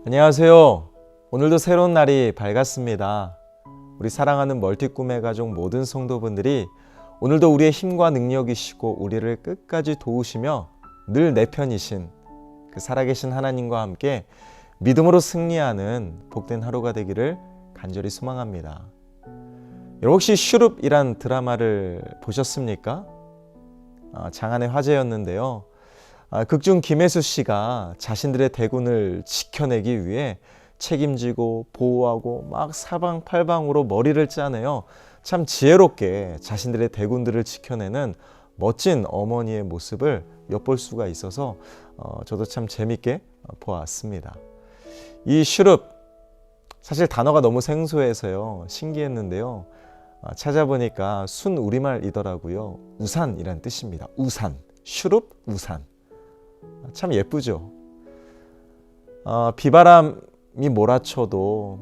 안녕하세요. 오늘도 새로운 날이 밝았습니다. 우리 사랑하는 멀티 꿈의 가족 모든 성도분들이 오늘도 우리의 힘과 능력이시고 우리를 끝까지 도우시며 늘 내 편이신 그 살아계신 하나님과 함께 믿음으로 승리하는 복된 하루가 되기를 간절히 소망합니다. 여러분 혹시 슈룹이란 드라마를 보셨습니까? 장안의 화제였는데요. 극중 김혜수 씨가 자신들의 대군을 지켜내기 위해 책임지고 보호하고 막 사방팔방으로 머리를 짜내어 참 지혜롭게 자신들의 대군들을 지켜내는 멋진 어머니의 모습을 엿볼 수가 있어서 저도 참 재밌게 보았습니다. 이 슈룹, 사실 단어가 너무 생소해서요 신기했는데요. 찾아보니까 순 우리말이더라고요. 우산이란 뜻입니다. 우산, 슈룹 우산. 참 예쁘죠. 비바람이 몰아쳐도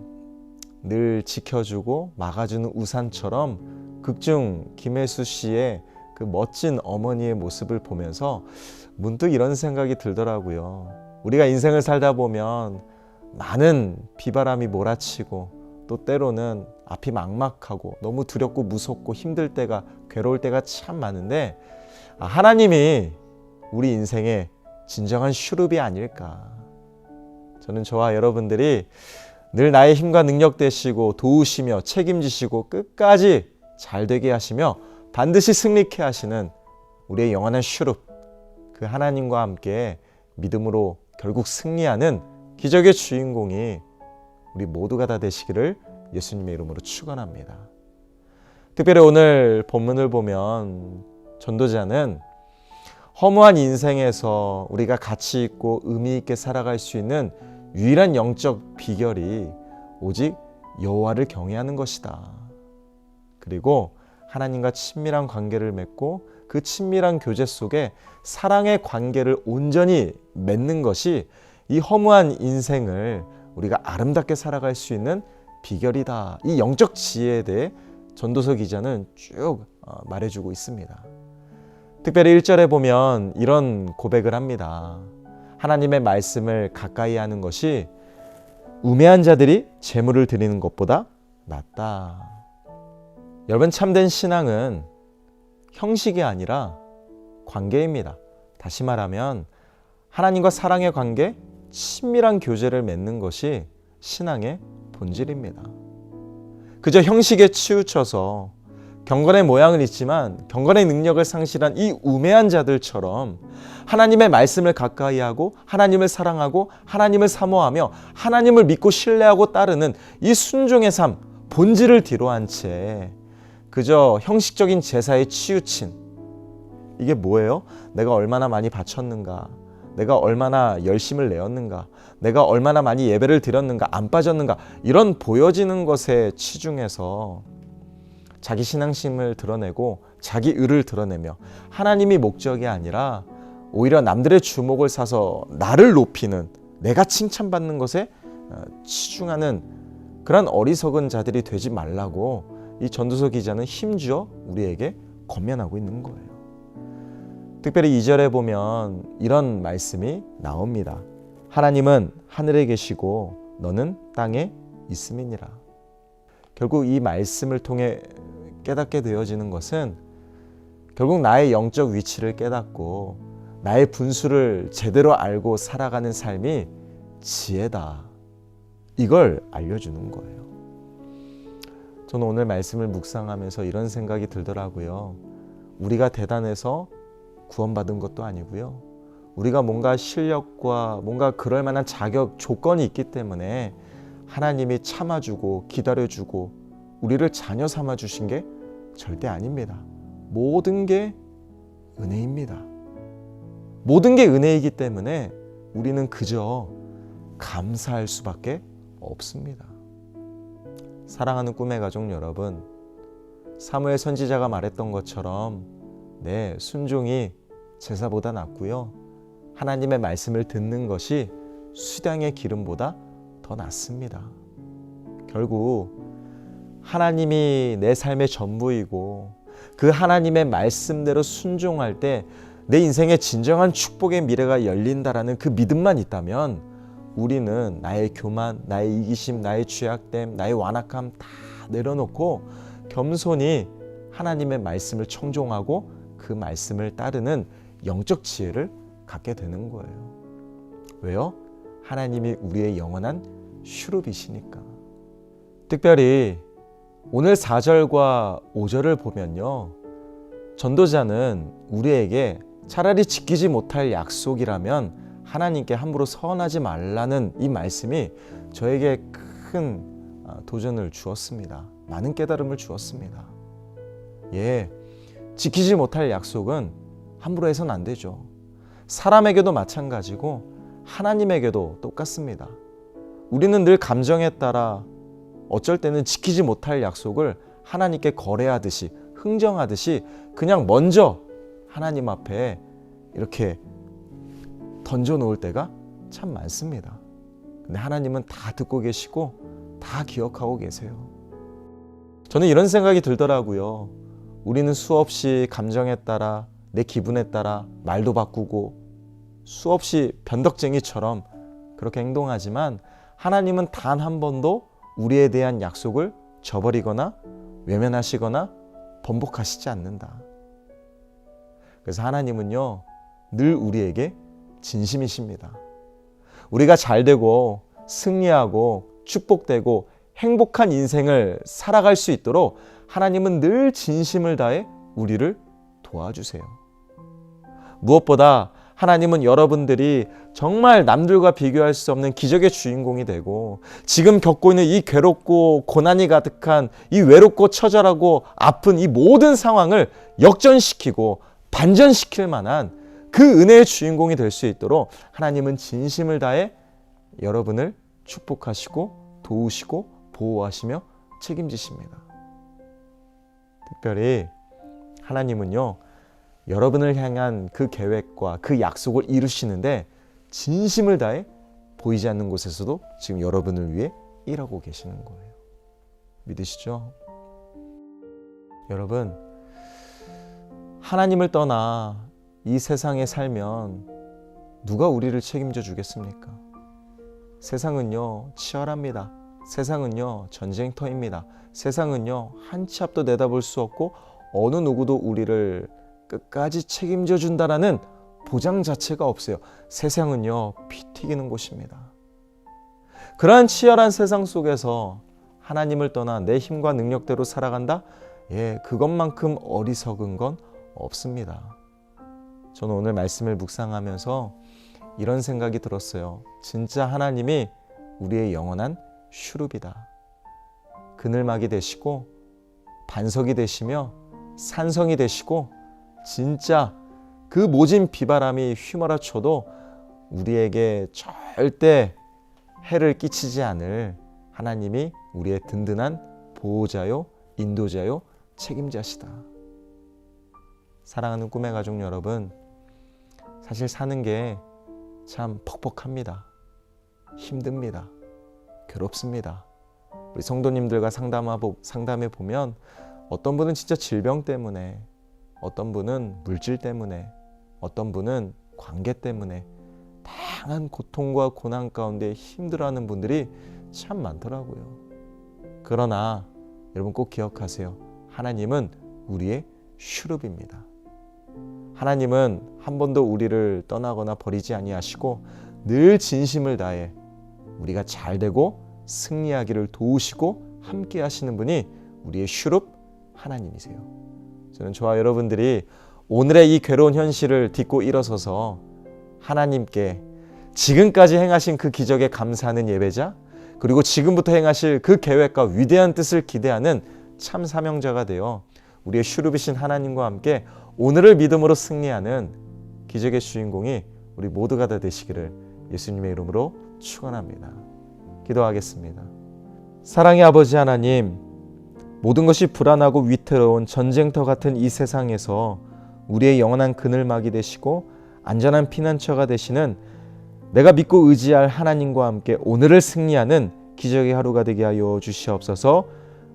늘 지켜주고 막아주는 우산처럼 극중 김혜수 씨의 그 멋진 어머니의 모습을 보면서 문득 이런 생각이 들더라고요. 우리가 인생을 살다 보면 많은 비바람이 몰아치고 또 때로는 앞이 막막하고 너무 두렵고 무섭고 힘들 때가, 괴로울 때가 참 많은데 하나님이 우리 인생의 진정한 슈룹이 아닐까. 저는 저와 여러분들이 늘 나의 힘과 능력 되시고 도우시며 책임지시고 끝까지 잘 되게 하시며 반드시 승리케 하시는 우리의 영원한 슈룹, 그 하나님과 함께 믿음으로 결국 승리하는 기적의 주인공이 우리 모두가 다 되시기를 예수님의 이름으로 축원합니다. 특별히 오늘 본문을 보면 전도자는 허무한 인생에서 우리가 가치 있고 의미 있게 살아갈 수 있는 유일한 영적 비결이 오직 여호와를 경외하는 것이다. 그리고 하나님과 친밀한 관계를 맺고 그 친밀한 교제 속에 사랑의 관계를 온전히 맺는 것이 이 허무한 인생을 우리가 아름답게 살아갈 수 있는 비결이다. 이 영적 지혜에 대해 전도서 기자는 쭉 말해주고 있습니다. 특별히 1절에 보면 이런 고백을 합니다. 하나님의 말씀을 가까이 하는 것이 우매한 자들이 제물을 드리는 것보다 낫다. 여러분, 참된 신앙은 형식이 아니라 관계입니다. 다시 말하면 하나님과 사랑의 관계, 친밀한 교제를 맺는 것이 신앙의 본질입니다. 그저 형식에 치우쳐서 경건의 모양은 있지만 경건의 능력을 상실한 이 우매한 자들처럼 하나님의 말씀을 가까이 하고 하나님을 사랑하고 하나님을 사모하며 하나님을 믿고 신뢰하고 따르는 이 순종의 삶, 본질을 뒤로한 채 그저 형식적인 제사에 치우친, 이게 뭐예요? 내가 얼마나 많이 바쳤는가, 내가 얼마나 열심을 내었는가, 내가 얼마나 많이 예배를 드렸는가, 안 빠졌는가, 이런 보여지는 것에 치중해서 자기 신앙심을 드러내고 자기 의를 드러내며 하나님이 목적이 아니라 오히려 남들의 주목을 사서 나를 높이는, 내가 칭찬받는 것에 치중하는 그런 어리석은 자들이 되지 말라고 이 전도서 기자는 힘주어 우리에게 권면하고 있는 거예요. 특별히 2절에 보면 이런 말씀이 나옵니다. 하나님은 하늘에 계시고 너는 땅에 있음이니라. 결국 이 말씀을 통해 깨닫게 되어지는 것은 결국 나의 영적 위치를 깨닫고 나의 분수를 제대로 알고 살아가는 삶이 지혜다. 이걸 알려주는 거예요. 저는 오늘 말씀을 묵상하면서 이런 생각이 들더라고요. 우리가 대단해서 구원받은 것도 아니고요. 우리가 뭔가 실력과 뭔가 그럴 만한 자격, 조건이 있기 때문에 하나님이 참아주고 기다려주고 우리를 자녀 삼아주신 게 절대 아닙니다. 모든 게 은혜입니다. 모든 게 은혜이기 때문에 우리는 그저 감사할 수밖에 없습니다. 사랑하는 꿈의 가족 여러분, 사무엘 선지자가 말했던 것처럼 순종이 제사보다 낫고요. 하나님의 말씀을 듣는 것이 수량의 기름보다 더 낫습니다. 결국 하나님이 내 삶의 전부이고 그 하나님의 말씀대로 순종할 때 내 인생의 진정한 축복의 미래가 열린다라는 그 믿음만 있다면 우리는 나의 교만, 나의 이기심, 나의 죄악됨, 나의 완악함 다 내려놓고 겸손히 하나님의 말씀을 청종하고 그 말씀을 따르는 영적 지혜를 갖게 되는 거예요. 왜요? 하나님이 우리의 영원한 슈룹이시니까. 특별히 오늘 4절과 5절을 보면요, 전도자는 우리에게 차라리 지키지 못할 약속이라면 하나님께 함부로 서원하지 말라는 이 말씀이 저에게 큰 도전을 주었습니다. 많은 깨달음을 주었습니다. 지키지 못할 약속은 함부로 해서는 안 되죠. 사람에게도 마찬가지고 하나님에게도 똑같습니다. 우리는 늘 감정에 따라 어쩔 때는 지키지 못할 약속을 하나님께 거래하듯이, 흥정하듯이 그냥 먼저 하나님 앞에 이렇게 던져놓을 때가 참 많습니다. 근데 하나님은 다 듣고 계시고 다 기억하고 계세요. 저는 이런 생각이 들더라고요. 우리는 수없이 감정에 따라, 내 기분에 따라 말도 바꾸고 수없이 변덕쟁이처럼 그렇게 행동하지만 하나님은 단 한 번도 우리에 대한 약속을 저버리거나 외면하시거나 번복하시지 않는다. 그래서 하나님은요, 늘 우리에게 진심이십니다. 우리가 잘되고 승리하고 축복되고 행복한 인생을 살아갈 수 있도록 하나님은 늘 진심을 다해 우리를 도와주세요. 무엇보다 하나님은 여러분들이 정말 남들과 비교할 수 없는 기적의 주인공이 되고 지금 겪고 있는 이 괴롭고 고난이 가득한 이 외롭고 처절하고 아픈 이 모든 상황을 역전시키고 반전시킬 만한 그 은혜의 주인공이 될 수 있도록 하나님은 진심을 다해 여러분을 축복하시고 도우시고 보호하시며 책임지십니다. 특별히 하나님은요, 여러분을 향한 그 계획과 그 약속을 이루시는데 진심을 다해 보이지 않는 곳에서도 지금 여러분을 위해 일하고 계시는 거예요. 믿으시죠? 여러분, 하나님을 떠나 이 세상에 살면 누가 우리를 책임져 주겠습니까? 세상은요, 치열합니다. 세상은요, 전쟁터입니다. 세상은요, 한 치 앞도 내다볼 수 없고 어느 누구도 우리를 끝까지 책임져 준다라는 보장 자체가 없어요. 세상은요, 피 튀기는 곳입니다. 그러한 치열한 세상 속에서 하나님을 떠나 내 힘과 능력대로 살아간다? 그것만큼 어리석은 건 없습니다. 저는 오늘 말씀을 묵상하면서 이런 생각이 들었어요. 진짜 하나님이 우리의 영원한 슈룹이다. 그늘막이 되시고 반석이 되시며 산성이 되시고 진짜 그 모진 비바람이 휘몰아쳐도 우리에게 절대 해를 끼치지 않을 하나님이 우리의 든든한 보호자요, 인도자요, 책임자시다. 사랑하는 꿈의 가족 여러분, 사실 사는 게 참 퍽퍽합니다. 힘듭니다. 괴롭습니다. 우리 성도님들과 상담해 보면 어떤 분은 진짜 질병 때문에, 어떤 분은 물질 때문에, 어떤 분은 관계 때문에 다양한 고통과 고난 가운데 힘들어하는 분들이 참 많더라고요. 그러나 여러분 꼭 기억하세요. 하나님은 우리의 슈룹입니다. 하나님은 한 번도 우리를 떠나거나 버리지 아니하시고 늘 진심을 다해 우리가 잘되고 승리하기를 도우시고 함께 하시는 분이 우리의 슈룹 하나님이세요. 저는 저와 여러분들이 오늘의 이 괴로운 현실을 딛고 일어서서 하나님께 지금까지 행하신 그 기적에 감사하는 예배자, 그리고 지금부터 행하실 그 계획과 위대한 뜻을 기대하는 참 사명자가 되어 우리의 슈룹이신 하나님과 함께 오늘을 믿음으로 승리하는 기적의 주인공이 우리 모두가 다 되시기를 예수님의 이름으로 축원합니다. 기도하겠습니다. 사랑의 아버지 하나님, 모든 것이 불안하고 위태로운 전쟁터 같은 이 세상에서 우리의 영원한 그늘막이 되시고 안전한 피난처가 되시는 내가 믿고 의지할 하나님과 함께 오늘을 승리하는 기적의 하루가 되게 하여 주시옵소서.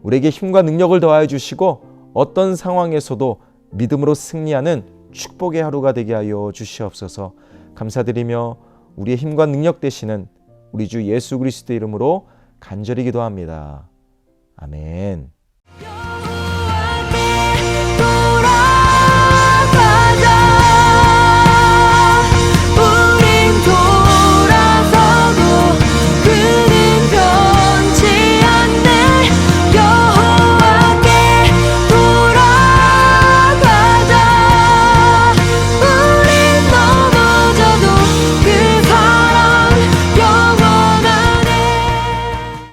우리에게 힘과 능력을 더하여 주시고 어떤 상황에서도 믿음으로 승리하는 축복의 하루가 되게 하여 주시옵소서. 감사드리며 우리의 힘과 능력 되시는 우리 주 예수 그리스도 이름으로 간절히 기도합니다. 아멘.